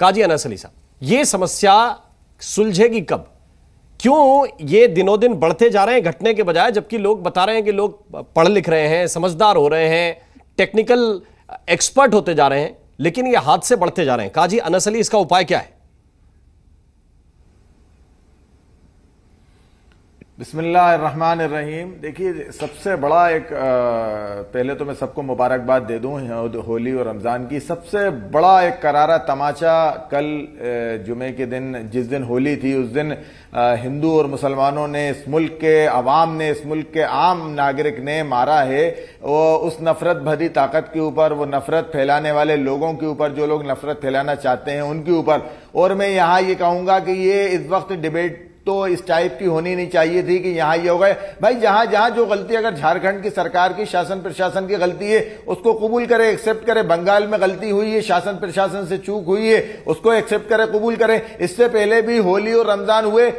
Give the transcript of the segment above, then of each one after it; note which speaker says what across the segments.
Speaker 1: काजी अनस अली साहब, ये समस्या सुलझेगी कब? क्यों ये दिनों दिन बढ़ते जा रहे हैं घटने के बजाय, जबकि लोग बता रहे हैं कि लोग पढ़ लिख रहे हैं, समझदार हो रहे हैं, टेक्निकल एक्सपर्ट होते जा रहे हैं, लेकिन ये हादसे बढ़ते जा रहे हैं। काजी अनस अली, इसका उपाय क्या है?
Speaker 2: बिस्मिल्लाहिर्रहमानिर्रहीम। देखिए, सबसे बड़ा एक पहले तो मैं सबको मुबारकबाद दे दूं होली और रमज़ान की। सबसे बड़ा एक करारा तमाचा कल जुमे के दिन, जिस दिन होली थी, उस दिन हिंदू और मुसलमानों ने, इस मुल्क के अवाम ने, इस मुल्क के आम नागरिक ने मारा है। वो उस नफरत भरी ताकत के ऊपर, वो नफरत फैलाने वाले लोगों के ऊपर, जो लोग नफरत फैलाना चाहते हैं उनके ऊपर। और मैं यहाँ ये कहूंगा कि ये इस वक्त डिबेट तो इस टाइप की होनी नहीं चाहिए थी कि यहां ये हो गए। भाई, जहां जहां जो गलती, अगर झारखंड की सरकार की, शासन प्रशासन की गलती है, उसको कबूल करे, एक्सेप्ट करे। बंगाल में गलती हुई है, शासन प्रशासन से चूक हुई है, उसको एक्सेप्ट करे, कबूल करे। इससे पहले भी होली और रमजान हुए,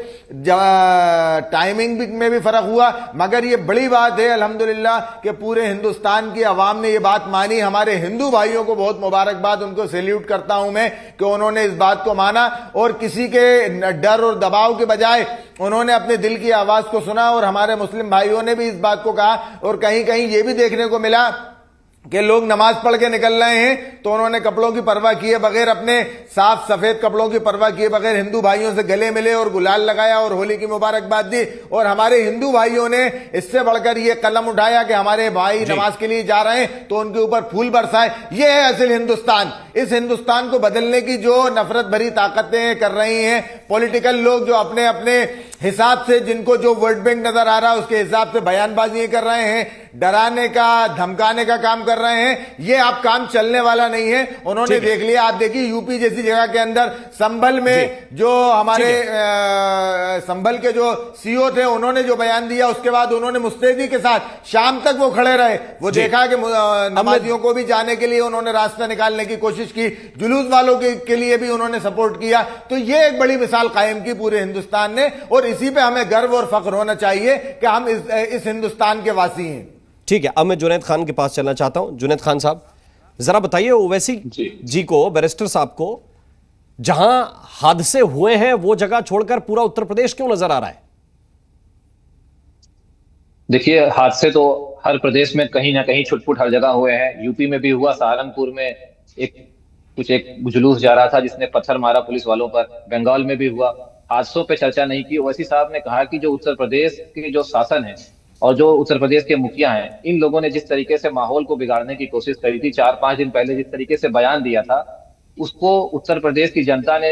Speaker 2: टाइमिंग में भी फर्क हुआ, मगर ये बड़ी बात है अल्हम्दुलिल्लाह कि पूरे हिंदुस्तान की आवाम ने ये बात मानी। हमारे हिंदू भाइयों को बहुत मुबारकबाद, उनको सैल्यूट करता हूं मैं कि उन्होंने इस बात को माना और किसी के डर और दबाव के बजाय उन्होंने अपने दिल की आवाज को सुना। और हमारे मुस्लिम भाइयों ने भी इस बात को कहा। और कहीं कहीं ये भी देखने को मिला कि लोग नमाज पढ़ के निकल रहे हैं तो उन्होंने कपड़ों की परवाह किए बगैर, अपने साफ सफेद कपड़ों की परवाह किए बगैर हिंदू भाइयों से गले मिले और गुलाल लगाया और होली की मुबारकबाद दी। और हमारे हिंदू भाइयों ने इससे बढ़कर ये कलम उठाया कि हमारे भाई नमाज के लिए जा रहे हैं तो उनके ऊपर फूल बरसाए। ये है असल हिंदुस्तान। इस हिंदुस्तान को बदलने की जो नफरत भरी ताकतें कर रही हैं पॉलिटिकल लोग, जो अपने अपने हिसाब से, जिनको जो वोट बैंक नजर आ रहा है उसके हिसाब से बयानबाजी कर रहे हैं, डराने का, धमकाने का काम कर रहे हैं, ये आप काम चलने वाला नहीं है। उन्होंने देख लिया। आप देखिए, यूपी जैसी जगह के अंदर संभल में जो हमारे संभल के जो सीओ थे, उन्होंने जो बयान दिया, उसके बाद उन्होंने मुस्तैदी के साथ शाम तक वो खड़े रहे। वो देखा कि नमाजियों को भी जाने के लिए उन्होंने रास्ता निकालने की कोशिश की, जुलूस वालों के लिए भी उन्होंने सपोर्ट किया। तो ये एक बड़ी मिसाल कायम की पूरे हिंदुस्तान ने, और इसी पे हमें गर्व और फख्र होना चाहिए कि हम इस हिंदुस्तान के वासी हैं।
Speaker 1: ठीक है, अब मैं जुनैद खान के पास चलना चाहता हूं। जुनैद खान साहब, जरा बताइए ओवैसी जी को, बैरिस्टर साहब को, जहां हादसे हुए हैं वो जगह छोड़कर पूरा उत्तर प्रदेश क्यों नजर आ रहा है?
Speaker 3: देखिए, हादसे तो हर प्रदेश में कहीं ना कहीं छुटपुट हर जगह हुए हैं। यूपी में भी हुआ, सहारनपुर में एक जुलूस जा रहा था जिसने पत्थर मारा पुलिस वालों पर। बंगाल में भी हुआ। हादसों पे चर्चा नहीं की। ओवैसी साहब ने कहा कि जो उत्तर प्रदेश के जो शासन है और जो उत्तर प्रदेश के मुखिया हैं, इन लोगों ने जिस तरीके से माहौल को बिगाड़ने की कोशिश करी थी, 4-5 दिन पहले जिस तरीके से बयान दिया था, उसको उत्तर प्रदेश की जनता ने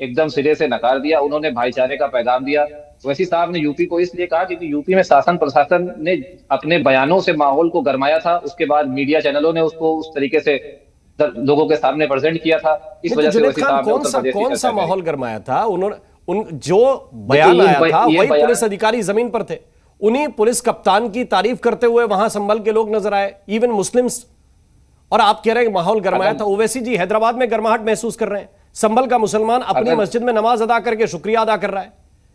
Speaker 3: एकदम सिरे से नकार दिया। उन्होंने भाईचारे का पैगाम दिया। ओवैसी साहब ने यूपी को इसलिए कहा क्योंकि यूपी में शासन प्रशासन ने अपने बयानों से माहौल को गरमाया था। उसके बाद मीडिया चैनलों ने उसको उस तरीके से लोगों के सामने प्रेजेंट किया था। इस वजह से ओवैसी साहब ने उत्तर प्रदेश
Speaker 1: कौन सा माहौल गरमाया था? जो बयान आया था वही पुलिस अधिकारी जमीन पर थे, उन्हीं पुलिस कप्तान की तारीफ करते हुए वहां संभल के लोग नजर आए, इवन मुस्लिम्स। और आप कह रहे हैं कि माहौल गरमाया था। ओवैसी जी हैदराबाद में गर्माहट महसूस कर रहे हैं, संभल का मुसलमान अपनी मस्जिद में नमाज अदा करके शुक्रिया अदा कर रहा है।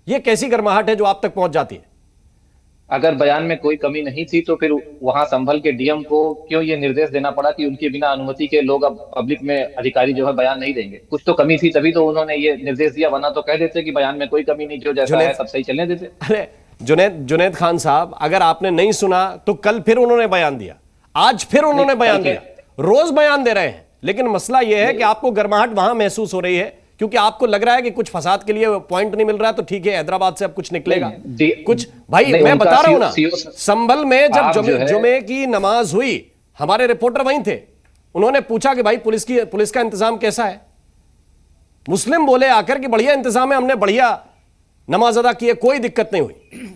Speaker 1: यह कैसी गर्माहट है जो आप तक पहुंच जाती है?
Speaker 3: अगर बयान में कोई कमी नहीं थी तो फिर वहां संभल के डीएम को क्यों ये निर्देश देना पड़ा कि उनके बिना अनुमति के लोग अब पब्लिक में, अधिकारी जो है, बयान नहीं देंगे? कुछ तो कमी थी, तभी तो उन्होंने ये निर्देश दिया। वरना तो कह देते कि बयान में कोई कमी नहीं, जो जैसा है सब सही चलने देते।
Speaker 1: अरे जुनैद खान साहब, अगर आपने नहीं सुना तो कल फिर उन्होंने बयान दिया, आज फिर उन्होंने बयान दिया, रोज बयान दे रहे हैं। लेकिन मसला यह है कि आपको गर्माहट वहां महसूस हो रही है क्योंकि आपको लग रहा है कि कुछ फसाद के लिए पॉइंट नहीं मिल रहा है। तो ठीक है, हैदराबाद से अब कुछ निकलेगा कुछ। भाई मैं बता रहा हूं ना, संभल में जब जुमे की नमाज हुई, हमारे रिपोर्टर वहीं थे, उन्होंने पूछा कि भाई पुलिस का इंतजाम कैसा है? मुस्लिम बोले आकर कि बढ़िया इंतजाम है, हमने बढ़िया नमाज अदा की है, कोई दिक्कत नहीं हुई।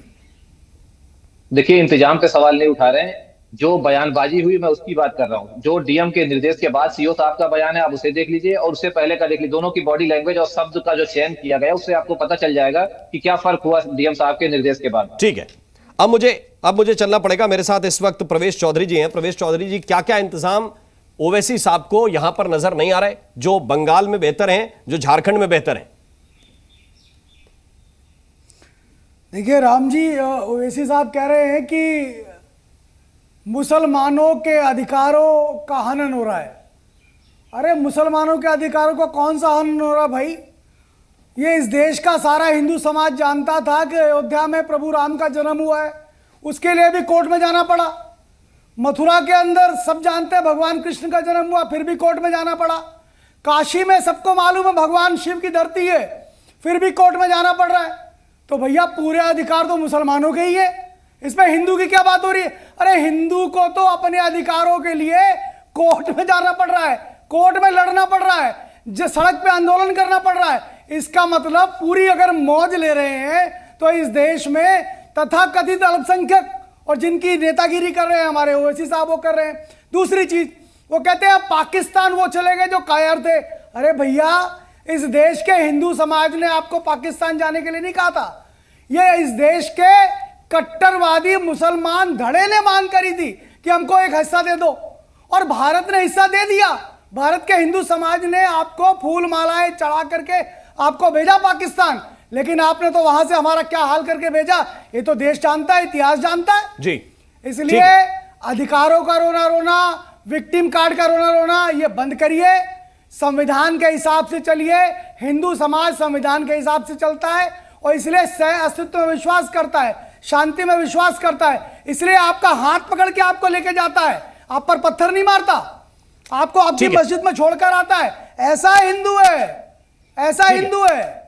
Speaker 3: देखिए, इंतजाम पे सवाल नहीं उठा रहे हैं, जो बयानबाजी हुई मैं उसकी बात कर रहा हूं। जो डीएम के निर्देश के बाद सीओ साहब का बयान है, आप उसे देख लीजिए और उससे पहले का देख लीजिए। दोनों की बॉडी लैंग्वेज और शब्द का जो चयन किया गया, उससे आपको पता चल जाएगा कि क्या फर्क हुआ डीएम साहब के निर्देश के बाद।
Speaker 1: ठीक है, अब मुझे चलना पड़ेगा। मेरे साथ इस वक्त प्रवेश चौधरी जी हैं। प्रवेश चौधरी जी, क्या क्या इंतजाम ओवैसी साहब को यहां पर नजर नहीं आ रहे, जो बंगाल में बेहतर हैं, जो झारखंड में बेहतर हैं?
Speaker 4: देखिए राम जी, ओवैसी साहब कह रहे हैं कि मुसलमानों के अधिकारों का हनन हो रहा है। अरे मुसलमानों के अधिकारों को कौन सा हनन हो रहा भाई? ये इस देश का सारा हिंदू समाज जानता था कि अयोध्या में प्रभु राम का जन्म हुआ है, उसके लिए भी कोर्ट में जाना पड़ा। मथुरा के अंदर सब जानते हैं भगवान कृष्ण का जन्म हुआ, फिर भी कोर्ट में जाना पड़ा। काशी में सबको मालूम है भगवान शिव की धरती है, फिर भी कोर्ट में जाना पड़ रहा है। तो भैया पूरे अधिकार तो मुसलमानों के ही है, इसमें हिंदू की क्या बात हो रही है? अरे हिंदू को तो अपने अधिकारों के लिए कोर्ट में जाना पड़ रहा है, कोर्ट में लड़ना पड़ रहा है, जो सड़क पे आंदोलन करना पड़ रहा है। इसका मतलब पूरी अगर मौज ले रहे हैं तो इस देश में तथाकथित अल्पसंख्यक और जिनकी नेतागिरी कर रहे हैं हमारे ओवैसी साहब, वो कर रहे हैं। दूसरी चीज, वो कहते हैं पाकिस्तान वो चले गए जो कायर थे। अरे भैया, इस देश के हिंदू समाज ने आपको पाकिस्तान जाने के लिए नहीं कहा था, ये इस देश के कट्टरवादी मुसलमान धड़े ने मांग करी थी कि हमको एक हिस्सा दे दो, और भारत ने हिस्सा दे दिया। भारत के हिंदू समाज ने आपको फूल मालाएं चढ़ा करके आपको भेजा पाकिस्तान, लेकिन आपने तो वहां से हमारा क्या हाल करके भेजा, ये तो देश जानता है, इतिहास जानता है
Speaker 1: जी।
Speaker 4: इसलिए अधिकारों का रोना रोना, विक्टिम कार्ड का रोना रोना, ये बंद करिए। संविधान के हिसाब से चलिए। हिंदू समाज संविधान के हिसाब से चलता है और इसलिए सह अस्तित्व में विश्वास करता है, शांति में विश्वास करता है। इसलिए आपका हाथ पकड़ के आपको लेके जाता है, आप पर पत्थर नहीं मारता, आपको आपकी मस्जिद में छोड़कर आता है। ऐसा हिंदू है, ऐसा हिंदू है।